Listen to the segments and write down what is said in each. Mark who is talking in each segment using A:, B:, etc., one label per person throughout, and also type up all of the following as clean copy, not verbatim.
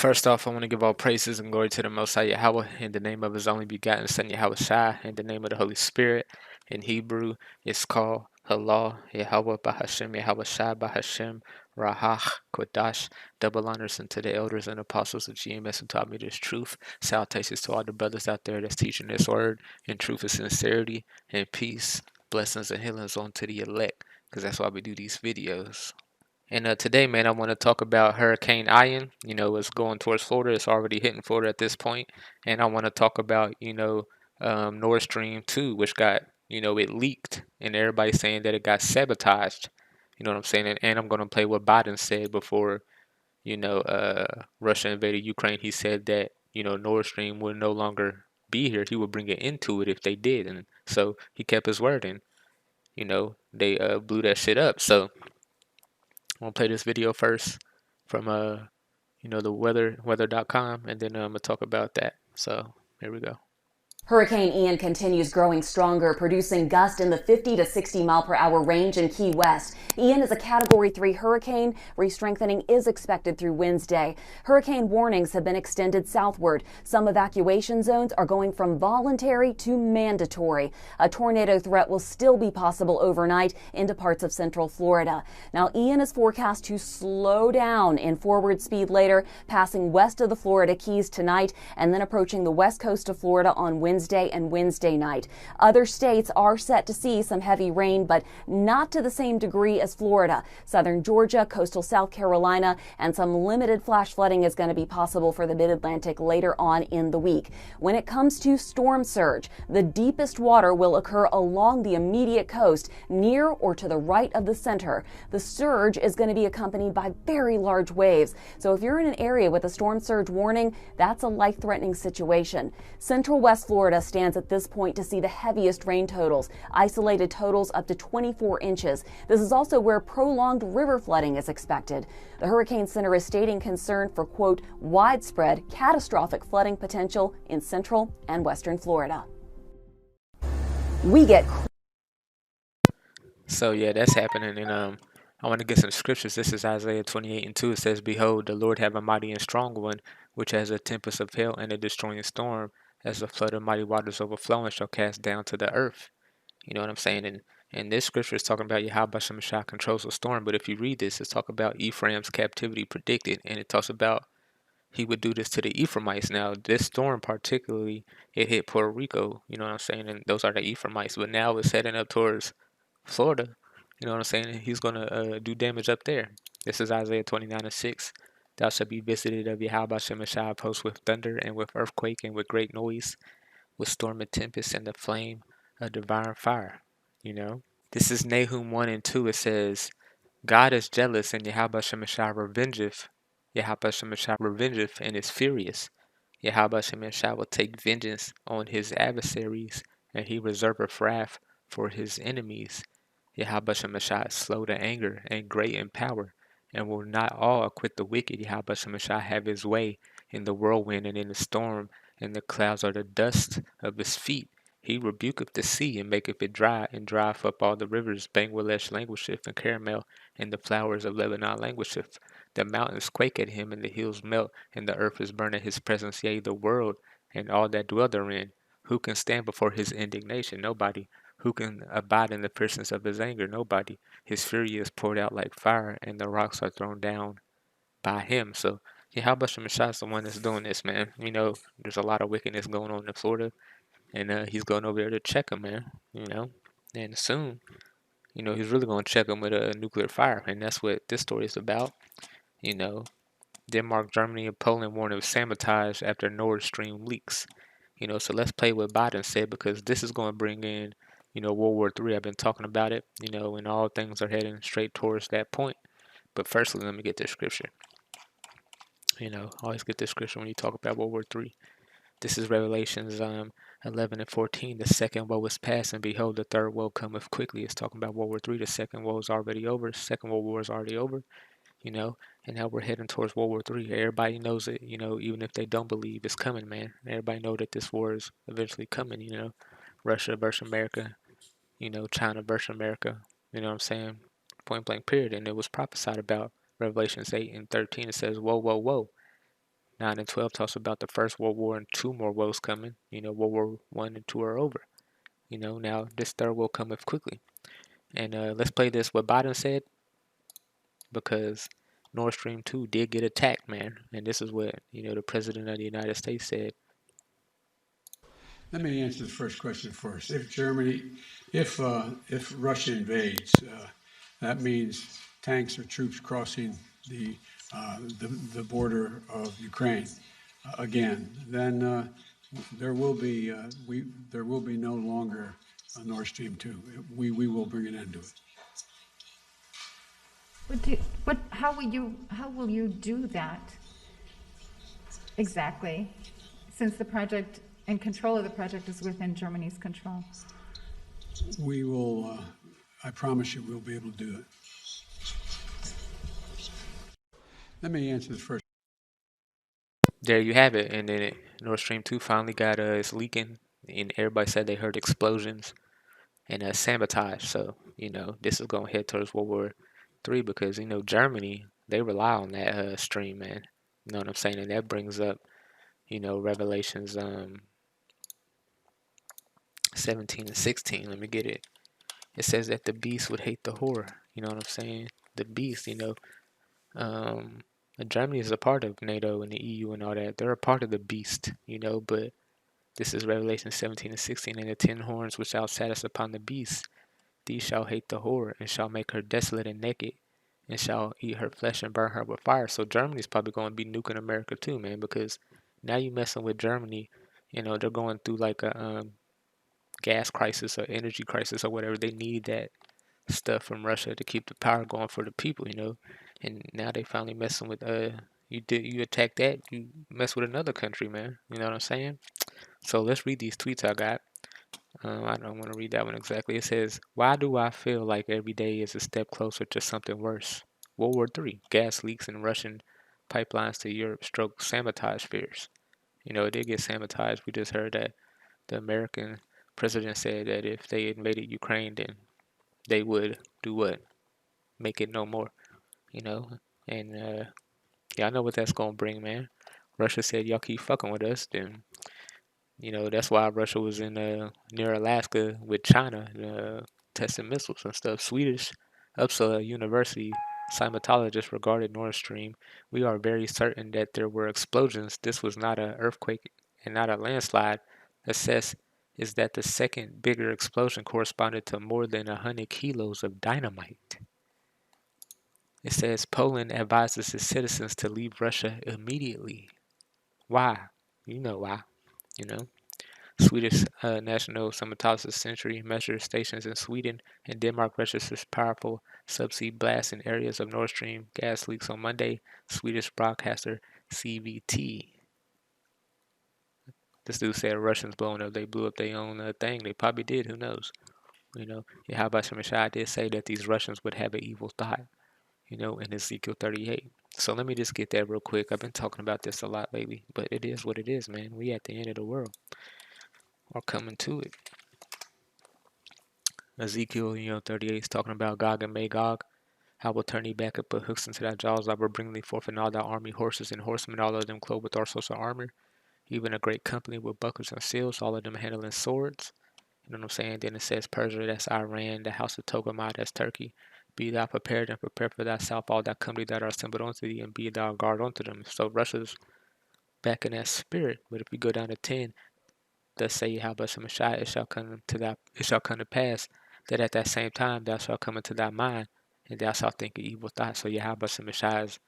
A: First off, I want to give all praises and glory to the Most High Yahweh in the name of His only begotten Son YAHAWASHI, in the name of the Holy Spirit. In Hebrew, it's called Allah, Yahawah, Bahashem, Yahawashai, Bahashem, Rahach, Kodash. Double honors unto the elders and apostles of GMS who taught me this truth. Salutations to all the brothers out there that's teaching this word in truth and sincerity and peace. Blessings and healings onto the elect, because that's why we do these videos. And today, man, I want to talk about Hurricane Ian. It's going towards Florida. It's already hitting Florida at this point. And I want to talk about, Nord Stream 2, which got, it leaked. And everybody's saying that it got sabotaged. You know what I'm saying? And I'm going to play what Biden said before, Russia invaded Ukraine. He said that, Nord Stream would no longer be here. He would bring it into it if they did. And so he kept his word. And, they blew that shit up. So I'm gonna play this video first from the weather.com, and then I'm gonna talk about that. So here we go.
B: Hurricane Ian continues growing stronger, producing gusts in the 50 to 60 mile per hour range in Key West. Ian is a Category 3 hurricane. Re-strengthening is expected through Wednesday. Hurricane warnings have been extended southward. Some evacuation zones are going from voluntary to mandatory. A tornado threat will still be possible overnight into parts of central Florida. Now, Ian is forecast to slow down in forward speed later, passing west of the Florida Keys tonight and then approaching the west coast of Florida on Wednesday and Wednesday night. Other states are set to see some heavy rain, but not to the same degree as Florida. Southern Georgia, coastal South Carolina, and some limited flash flooding is going to be possible for the mid-Atlantic later on in the week. When it comes to storm surge, the deepest water will occur along the immediate coast, near or to the right of the center. The surge is going to be accompanied by very large waves. So if you're in an area with a storm surge warning, that's a life-threatening situation. Central West Florida stands at this point to see the heaviest rain totals, isolated totals up to 24 inches. This is also where prolonged river flooding is expected. The Hurricane Center is stating concern for, quote, widespread catastrophic flooding potential in central and western Florida.
A: So yeah, that's happening, and I want to get some scriptures. This is Isaiah 28:2. It says, "Behold, the Lord have a mighty and strong one, which has a tempest of hail and a destroying storm, as a flood of mighty waters overflowing shall cast down to the earth." You know what I'm saying? And this scripture is talking about Yahweh Shemashah controls the storm. But if you read this, it's talking about Ephraim's captivity predicted, and it talks about he would do this to the Ephraimites. Now, this storm particularly, it hit Puerto Rico. You know what I'm saying? And those are the Ephraimites. But now it's heading up towards Florida. You know what I'm saying? He's going to do damage up there. This is Isaiah 29:6. Thou shalt be visited of Yahweh Shemashah hosts with thunder and with earthquake and with great noise, with storm and tempest and the flame of devouring fire. This is Nahum 1:2. It says, God is jealous and Yahweh Shemashah revengeth. Yahweh Shemashah revengeth and is furious. Yahweh Shemashah will take vengeance on his adversaries, and he reserveth wrath for his enemies. Yahweh Shemashah is slow to anger and great in power, and will not all acquit the wicked. Yahweh Shemashah have his way in the whirlwind and in the storm, and the clouds are the dust of his feet. He rebuketh the sea and maketh it dry, and drieth up all the rivers. Bangladesh languisheth, and Caramel, and the flowers of Lebanon languisheth. The mountains quake at him, and the hills melt, and the earth is burned at his presence, yea, the world, and all that dwell therein. Who can stand before his indignation? Nobody. Who can abide in the fierceness of his anger? Nobody. His fury is poured out like fire, and the rocks are thrown down by him. So, Yahweh Shemashah is the one that's doing this, man. There's a lot of wickedness going on in Florida. And he's going over there to check him, man. And soon, he's really going to check him with a nuclear fire. And that's what this story is about. Denmark, Germany, and Poland warn of sabotage after Nord Stream leaks. So let's play what Biden said, because this is going to bring in, World War III. I've been talking about it, and all things are heading straight towards that point. But firstly, let me get this scripture. Always get this scripture when you talk about World War III. This is Revelations 11:14. The second woe is past, and behold, the third woe cometh quickly. It's talking about World War III. The second woe is already over. Second World War is already over. And now we're heading towards World War III. Everybody knows it. Even if they don't believe it's coming, man. Everybody know that this war is eventually coming. Russia versus America. China versus America. You know what I'm saying? Point blank period. And it was prophesied about. Revelations 8:13. It says, woe, woe, woe. 9 and 12 talks about the First World War and two more woes coming. World War One and two are over. Now this third will cometh quickly. And let's play this what Biden said, because Nord Stream 2 did get attacked, man. And this is what, the President of the United States said.
C: Let me answer the first question first. If Russia invades, that means tanks or troops crossing the border of Ukraine again. Then there will be no longer a Nord Stream 2. We will bring an end to it.
D: How will you do that exactly, since the project and control of the project is within Germany's control?
C: We will, I promise you, we'll be able to do it. Let me answer the first.
A: There you have it. And then Nord Stream 2 finally got it's leaking, and everybody said they heard explosions and sabotage. So, this is going to head towards World War III, because, Germany, they rely on that stream, man. You know what I'm saying? And that brings up, Revelations 17 and 16. Let me get it. It says that the beast would hate the whore. You know what I'm saying? The beast, Germany is a part of NATO and the EU and all that. They're a part of the beast, but this is Revelation 17 and 16. And the 10 horns which thou sattest upon the beast, these shall hate the whore, and shall make her desolate and naked, and shall eat her flesh and burn her with fire. So Germany's probably going to be nuking America too, man, because now you messing with Germany. They're going through like a gas crisis or energy crisis or whatever. They need that stuff from Russia to keep the power going for the people, and now they finally messing with you attack that, you mess with another country, man. You know what I'm saying? So let's read these tweets I got. I don't want to read that one exactly. It says, why do I feel like every day is a step closer to something worse? World War III, gas leaks and Russian pipelines to Europe stroke sabotage fears. It did get sabotaged. We just heard that the American president said that if they invaded Ukraine, then they would do what? Make it no more, And y'all know what that's gonna bring, man. Russia said y'all keep fucking with us, then that's why Russia was in near Alaska with China, testing missiles and stuff. Swedish Uppsala University seismologist regarded Nord Stream. We are very certain that there were explosions. This was not an earthquake and not a landslide. Assess is that the second bigger explosion corresponded to more than 100 kilos of dynamite. It says Poland advises its citizens to leave Russia immediately. Why? You know why. Swedish National Seismologist Century measures stations in Sweden and Denmark registers powerful subsea blasts in areas of Nord Stream gas leaks on Monday. Swedish broadcaster CVT. This dude said Russians blowing up. They blew up their own thing. They probably did. Who knows? YAHAWASHI did say that these Russians would have an evil thought, in Ezekiel 38. So let me just get that real quick. I've been talking about this a lot lately, but it is what it is, man. We at the end of the world, or coming to it. Ezekiel, 38 is talking about Gog and Magog. I will turn thee back and put hooks into thy jaws. I will bring thee forth in all thy army, horses and horsemen, all of them clothed with all sorts of armor, even a great company with bucklers and shields, all of them handling swords. You know what I'm saying? Then it says Persia, that's Iran, the house of Togarmah, that's Turkey. Be thou prepared and prepare for thyself all thy company that are assembled unto thee, and be thou guard unto them. So Russia's back in that spirit. But if we go down to 10, thus say YAHAWASHI, it shall come to pass that at that same time thou shalt come into thy mind, and thou shalt think an evil thought. So YAHAWASHI is,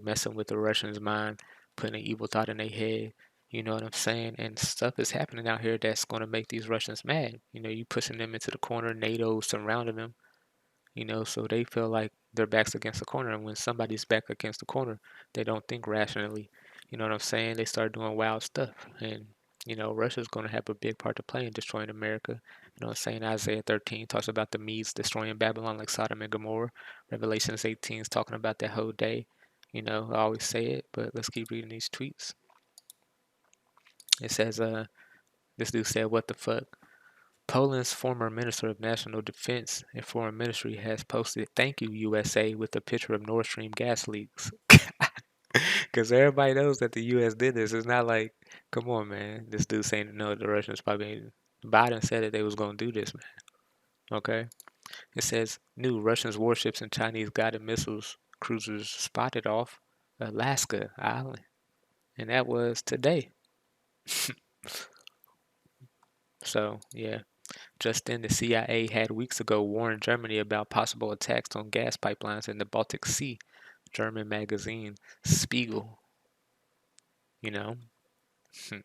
A: messing with the Russians' mind, putting an evil thought in their head. You know what I'm saying? And stuff is happening out here that's going to make these Russians mad. You pushing them into the corner, NATO surrounding them, so they feel like their back's against the corner. And when somebody's back against the corner, they don't think rationally. You know what I'm saying? They start doing wild stuff. And, Russia's going to have a big part to play in destroying America. You know what I'm saying? Isaiah 13 talks about the Medes destroying Babylon like Sodom and Gomorrah. Revelations 18 is talking about that whole day. I always say it, but let's keep reading these tweets. It says, this dude said, what the fuck? Poland's former Minister of National Defense and Foreign Ministry has posted "Thank you, USA" with a picture of Nord Stream gas leaks. Because everybody knows that the U.S. did this. It's not like, come on, man. This dude saying no, the Russians probably. Biden said that they was gonna do this, man. Okay. It says new Russian warships and Chinese guided missiles cruisers spotted off Alaska Island, and that was today. So yeah. Just then, the CIA had weeks ago warned Germany about possible attacks on gas pipelines in the Baltic Sea. German magazine Spiegel, you know, it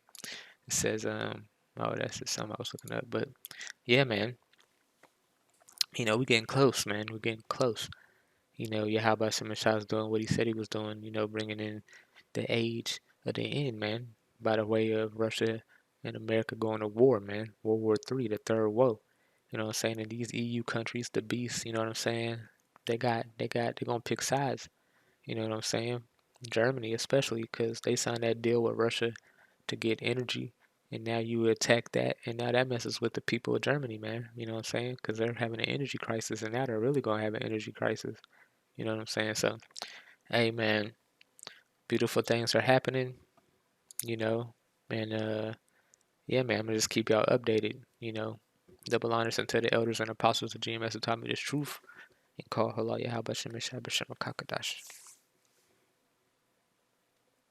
A: says, oh, that's just something I was looking up. But yeah, man, we're getting close, man. We're getting close. Yahawah Shai's doing what he said he was doing, bringing in the age of the end, man, by the way of Russia and America going to war, man. World War III, the third woe. You know what I'm saying? And these EU countries, the beasts, you know what I'm saying? They're gonna pick sides. You know what I'm saying? Germany, especially, because they signed that deal with Russia to get energy, and now you attack that, and now that messes with the people of Germany, man. You know what I'm saying? Because they're having an energy crisis, and now they're really gonna have an energy crisis. You know what I'm saying? So, hey, man, beautiful things are happening. You know, and yeah, man, I'm gonna just keep y'all updated. Double honors unto the elders and apostles of GMS who taught me this truth and call Holy YAHAWASHI.